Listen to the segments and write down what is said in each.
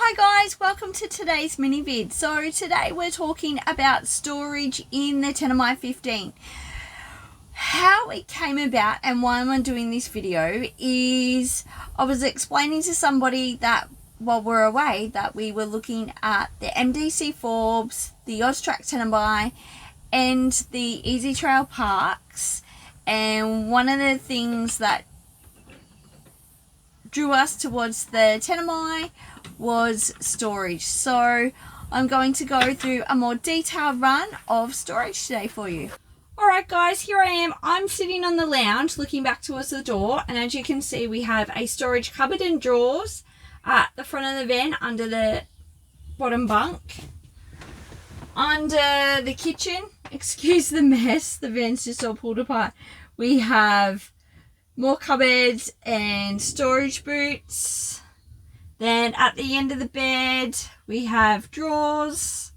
Hi guys, welcome to today's mini vid. So today we're talking about storage in the Tanami 15. How it came about and why I'm doing this video is I was explaining to somebody that while we're away that we were looking at the MDC Forbes, the Austrack Tanami and the Easy Trail parks, and one of the things that drew us towards the Tanami was storage. So I'm going to go through a more detailed run of storage today for you. Alright guys, here I am. I'm sitting on the lounge looking back towards the door, and as you can see we have a storage cupboard and drawers at the front of the van under the bottom bunk. Under the kitchen, excuse the mess, the van's just all pulled apart, we have more cupboards and storage boots. Then at the end of the bed we have drawers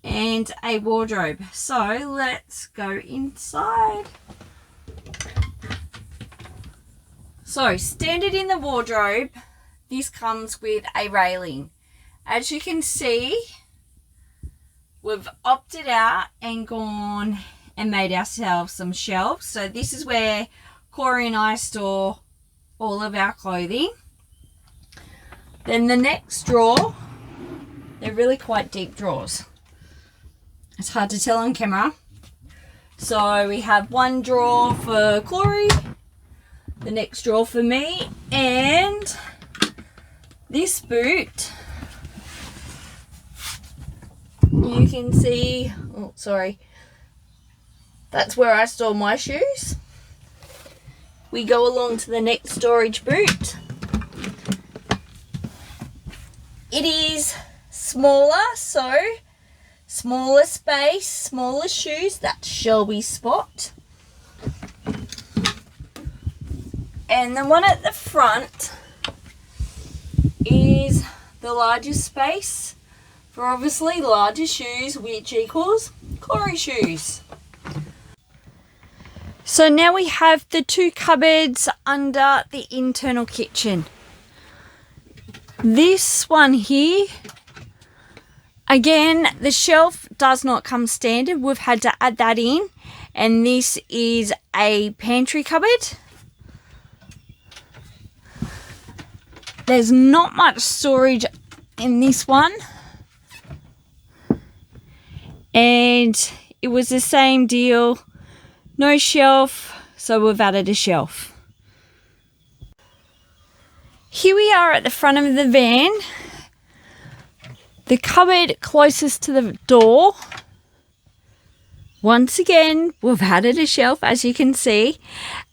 and a wardrobe. So let's go inside. So standard in the wardrobe, this comes with a railing. As you can see, we've opted out and gone and made ourselves some shelves. So this is where Corey and I store all of our clothing. Then the next drawer, they're really quite deep drawers. It's hard to tell on camera. So we have one drawer for Corey, the next drawer for me, and this boot, you can see, oh sorry, that's where I store my shoes. We go along to the next storage boot. It is smaller, so smaller space, smaller shoes, that's Shelby's spot. And the one at the front is the largest space for obviously larger shoes, which equals Corey shoes. So now we have the two cupboards under the internal kitchen. This one here, again, the shelf does not come standard. We've had to add that in. And this is a pantry cupboard. There's not much storage in this one. And it was the same deal. No shelf, so we've added a shelf. Here we are at the front of the van. The cupboard closest to the door. Once again, we've added a shelf, as you can see.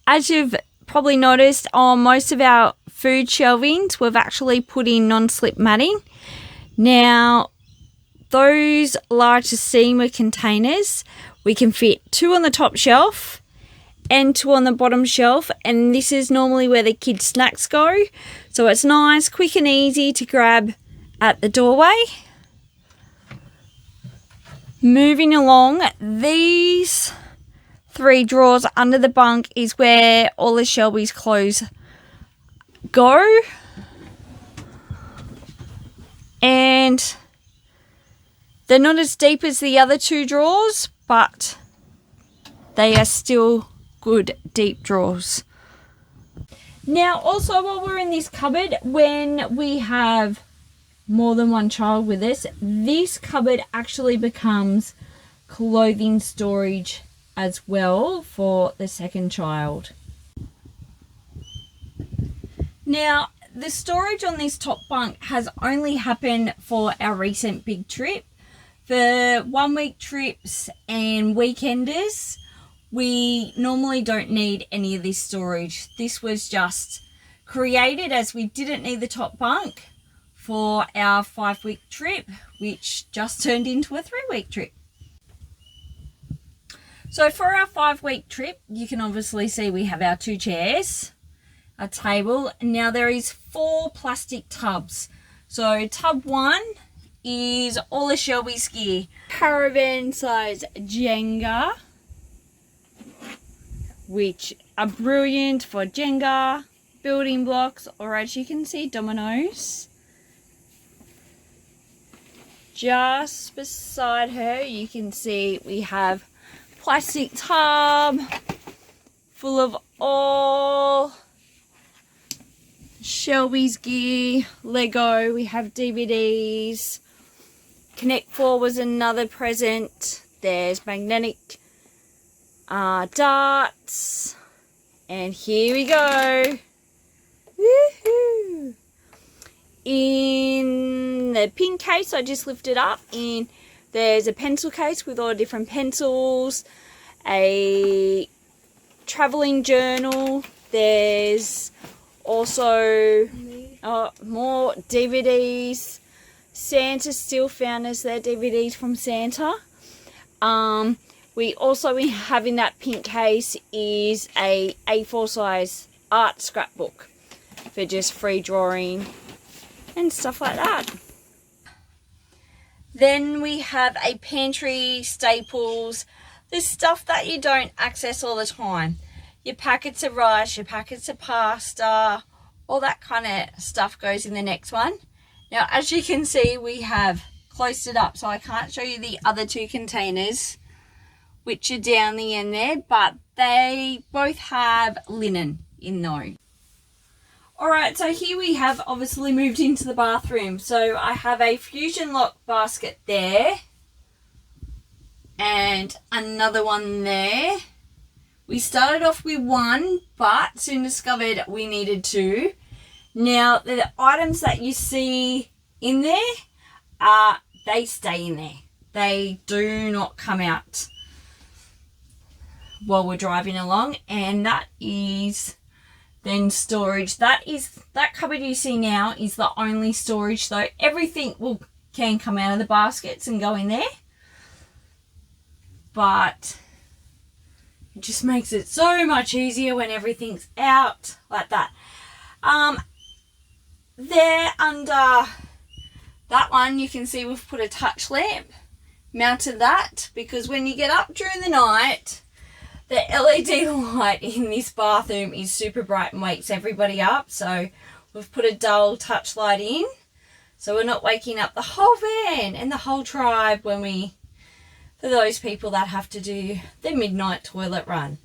As you've probably noticed on most of our food shelvings, we've actually put in non-slip matting. Now, those larger steamer containers, we can fit 2 on the top shelf and 2 on the bottom shelf, and this is normally where the kids' snacks go. So it's nice, quick and easy to grab at the doorway. Moving along, these 3 drawers under the bunk is where all of Shelby's clothes go. And they're not as deep as the other 2 drawers, but they are still good deep drawers. Now also, while we're in this cupboard, when we have more than one child with us, this cupboard actually becomes clothing storage as well for the second child. Now, the storage on this top bunk has only happened for our recent big trip. For 1 week trips and weekenders, we normally don't need any of this storage. This was just created as we didn't need the top bunk for our 5-week trip, which just turned into a 3-week trip. So for our 5-week trip, you can obviously see we have our 2 chairs, a table. Now there is 4 plastic tubs. So tub 1 is all of Shelby's gear. Caravan size Jenga, which are brilliant for Jenga, building blocks, or as you can see, dominoes. just beside her, you can see we have plastic tub full of all Shelby's gear, Lego, we have DVDs, Connect 4 was another present, there's magnetic darts, and here we go. Woohoo! In the pink case I just lifted up, there's a pencil case with all different pencils, a traveling journal, there's also more DVDs. Santa still found us their DVDs from Santa. We also have in that pink case is a A4 size art scrapbook for just free drawing and stuff like that. Then we have a pantry, staples, the stuff that you don't access all the time. Your packets of rice, your packets of pasta, all that kind of stuff goes in the next one. Now, as you can see, we have closed it up, so I can't show you the other two containers, which are down the end there, but they both have linen in those. Alright, so here we have obviously moved into the bathroom. So I have a fusion lock basket there and another one there. We started off with one, but soon discovered we needed two. Now, the items that you see in there, they stay in there. They do not come out while we're driving along, and that is then storage. That cupboard you see now is the only storage though. Everything can come out of the baskets and go in there, but it just makes it so much easier when everything's out like that. There under that one you can see we've put a touch lamp, mounted that because when you get up during the night, the LED light in this bathroom is super bright and wakes everybody up. So we've put a dull touch light in, so we're not waking up the whole van and the whole tribe for those people that have to do the midnight toilet run.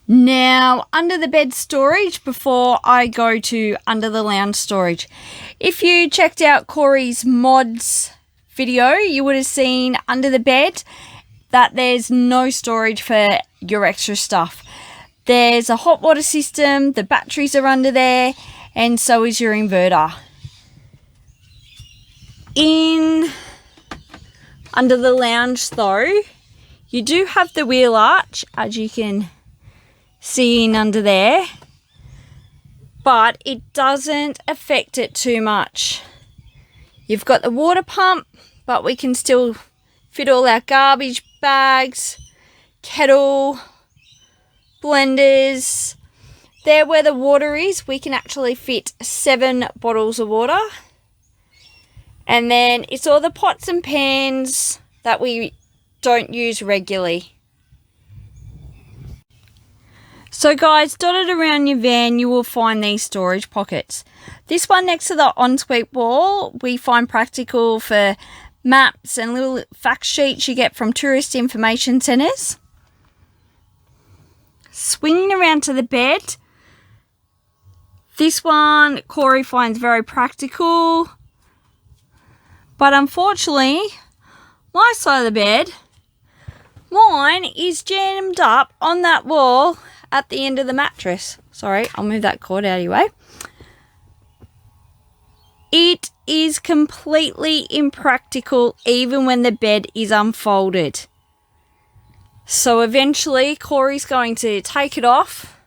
Now, under the bed storage, before I go to under the lounge storage, if you checked out Corey's mods video, you would have seen under the bed that there's no storage for your extra stuff. There's a hot water system, the batteries are under there, and so is your inverter. Under the lounge though, you do have the wheel arch, as you can see in under there, but it doesn't affect it too much. You've got the water pump, but we can still fit all our garbage bags, kettle, blenders. There where the water is, we can actually fit 7 bottles of water. And then it's all the pots and pans that we don't use regularly. So guys, dotted around your van you will find these storage pockets. This one next to the ensuite wall we find practical for maps and little fact sheets you get from tourist information centres. Swinging around to the bed, this one Corey finds very practical, but unfortunately my side of the bed, mine is jammed up on that wall at the end of the mattress. Sorry, I'll move that cord out of your way. It is completely impractical even when the bed is unfolded. So eventually Corey's going to take it off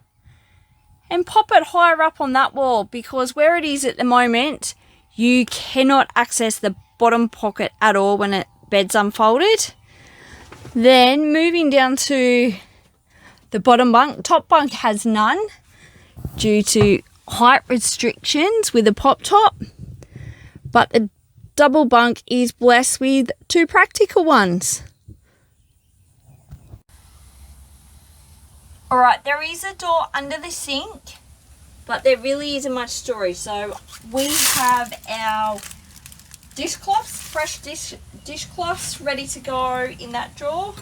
and pop it higher up on that wall, because where it is at the moment you cannot access the bottom pocket at all when the bed's unfolded. Then moving down to the bottom bunk, top bunk has none due to height restrictions with a pop top, but the double bunk is blessed with 2 practical ones. Alright, there is a door under the sink, but there really isn't much storage. So we have our dishcloths, fresh dishcloths ready to go in that drawer.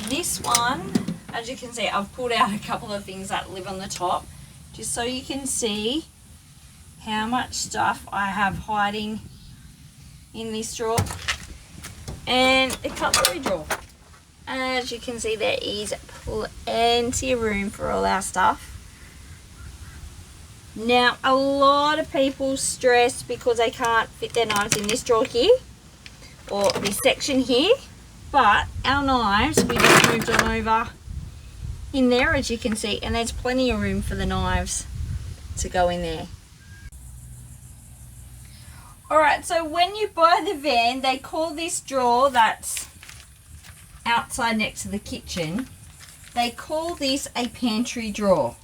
This one, as you can see, I've pulled out a couple of things that live on the top just so you can see how much stuff I have hiding in this drawer. And a cutlery drawer. As you can see, there is plenty of room for all our stuff. Now, a lot of people stress because they can't fit their knives in this drawer here or this section here, but our knives we just moved on over in there, as you can see, and there's plenty of room for the knives to go in there. Alright, so when you buy the van, they call this drawer that's outside next to the kitchen, they call this a pantry drawer.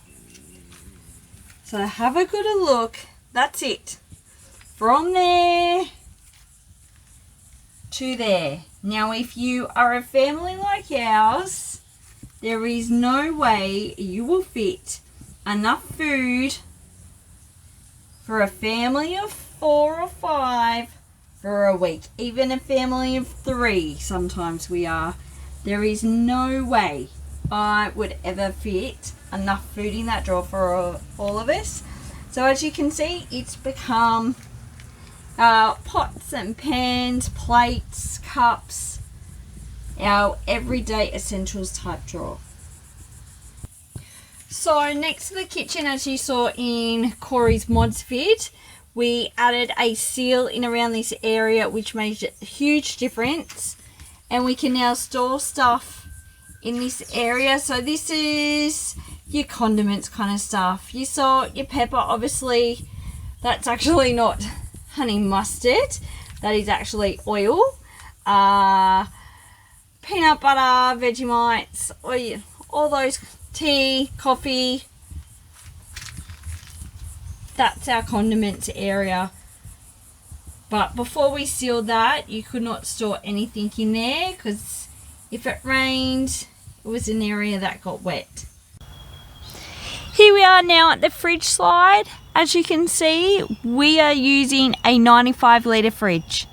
So have a good look. That's it. From there to there. Now, if you are a family like ours, there is no way you will fit enough food for a family of 4 or 5 for a week. Even a family of 3, sometimes we are. There is no way I would ever fit enough food in that drawer for all of us. So as you can see, it's become pots and pans, plates, cups, our everyday essentials type drawer. So next to the kitchen, as you saw in Corey's mods vid, we added a seal in around this area, which made a huge difference, and we can now store stuff in this area. So this is your condiments kind of stuff, your salt, your pepper. Obviously that's actually not honey mustard, that is actually oil. Peanut butter, Vegemites, all those, tea, coffee. That's our condiments area. But before we sealed that, you could not store anything in there because if it rained, it was an area that got wet. Here we are now at the fridge slide. As you can see, we are using a 95 litre fridge.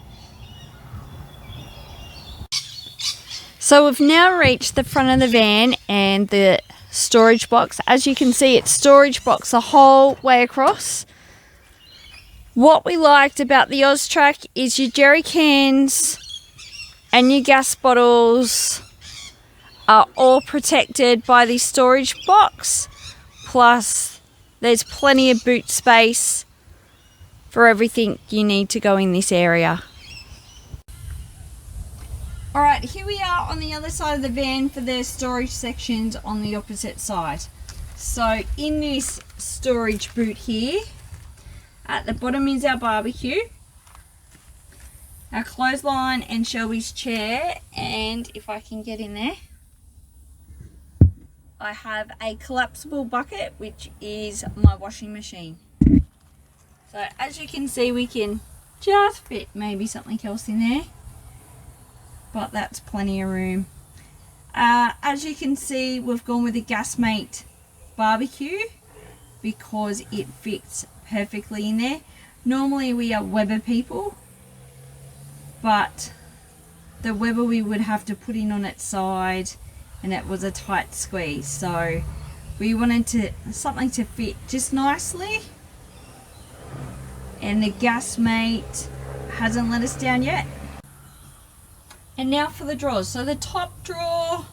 So we've now reached the front of the van and the storage box. As you can see, it's storage box the whole way across. What we liked about the Austrack is your jerry cans and your gas bottles are all protected by this storage box. Plus, there's plenty of boot space for everything you need to go in this area. Alright, here we are on the other side of the van for the storage sections on the opposite side. So in this storage boot here, at the bottom is our barbecue, our clothesline and Shelby's chair, and if I can get in there, I have a collapsible bucket, which is my washing machine. So as you can see, we can just fit maybe something else in there, but that's plenty of room. As you can see, we've gone with a Gasmate barbecue because it fits perfectly in there. Normally we are Weber people, but the Weber we would have to put in on its side and it was a tight squeeze, so we wanted something to fit just nicely, and the Gasmate hasn't let us down yet. And now for the drawers. So the top drawer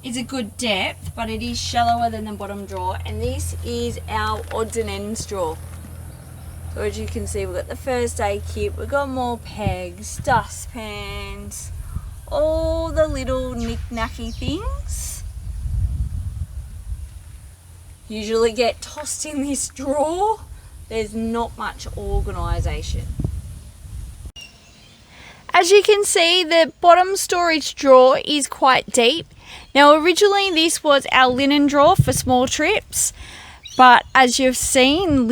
is a good depth, but it is shallower than the bottom drawer, and this is our odds and ends drawer. So as you can see, we've got the first aid kit, we've got more pegs, dustpans, all the little knick-knacky things usually get tossed in this drawer. There's not much organisation. As you can see, the bottom storage drawer is quite deep. Now originally this was our linen drawer for small trips, but as you've seen,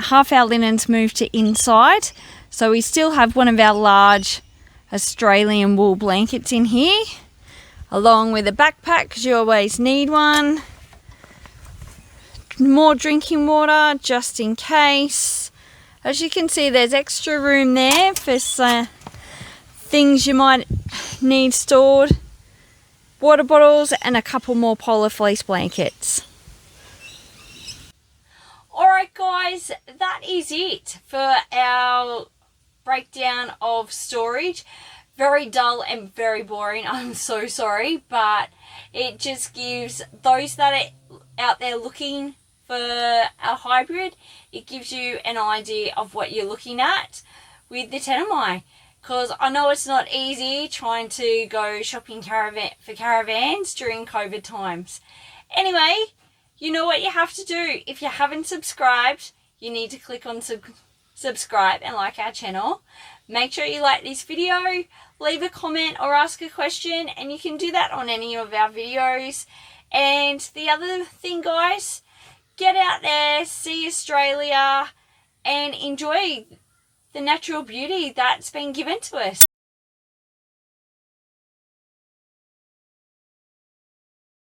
half our linen's moved to inside, so we still have one of our large Australian wool blankets in here, along with a backpack because you always need one, more drinking water just in case, As you can see, there's extra room there for some things you might need stored. Water bottles and a couple more polar fleece blankets. Alright guys, that is it for our breakdown of storage. Very dull and very boring, I'm so sorry, but it just gives those that are out there looking for a hybrid, it gives you an idea of what you're looking at with the Tanami. Because I know it's not easy trying to go shopping for caravans during COVID times. Anyway, you know what you have to do. If you haven't subscribed, you need to click on subscribe and like our channel. Make sure you like this video, leave a comment or ask a question, and you can do that on any of our videos. And the other thing, guys, get out there, see Australia, and enjoy the natural beauty that's been given to us.